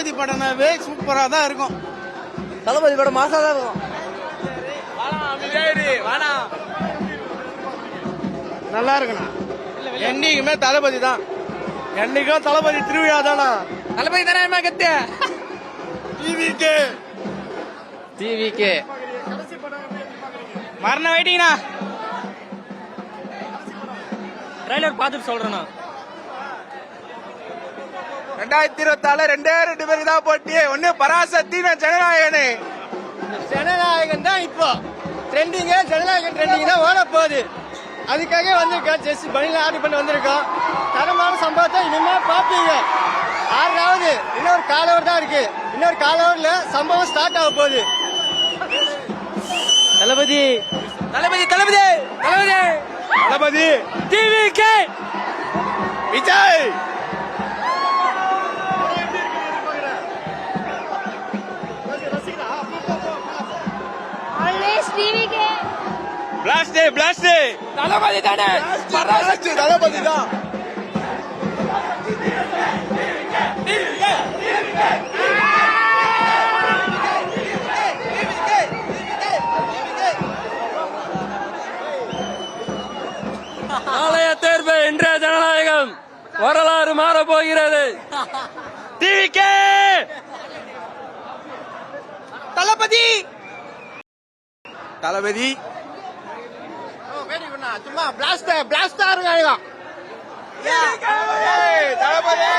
தளபதி படம்னாவே சூப்பரா தான் இருக்கும். தளபதி படம் மாசா தான் இருக்கும். நல்லா இருக்குண்ணா. என்னைக்குமே தளபதி தான். என்னைக்கும் தளபதி திருவிழா தானா. தளபதி தானே கத்து. டிவிகே மரண வெயிட்டிங்கண்ணா. ட்ரைலர் பார்த்துட்டு சொல்றேண்ணா. 2024 2 பேருக்கு தான் போட்டி. ஒண்ணு பராசக்தி, ஜனநாயகனே. ஜனநாயகன் தான் இப்போ ட்ரெண்டிங். ஜனநாயகன் ட்ரெண்டிங் தான் ஓட போகுது. அதுக்காக வந்திருக்கோம். ஜெஸ்ட் பனில ஆர்டர் பண்ணி வந்திருக்கோம். தரமான சம்பவத்தை இனிமே பாப்பீங்க. 6வது இன்னொரு காலவர் தான் இருக்கு. இன்னொரு காலவர்ல சம்பவம் ஸ்டார்ட் ஆக போகுது. Thalapathy Thalapathy Thalapathy Thalapathy Thalapathy TVK Vijay. Always TVK. Blast blast. Thalapathy தானே. தளபதி தான். நாளைய தேர்வு இன்றைய ஜனநாயகம் வரலாறு மாற போகிறது. டிவிகே தளபதி தளபதி. சும்மா பிளாஸ்ட் பிளாஸ்டா இருக்காங்க. தளபதி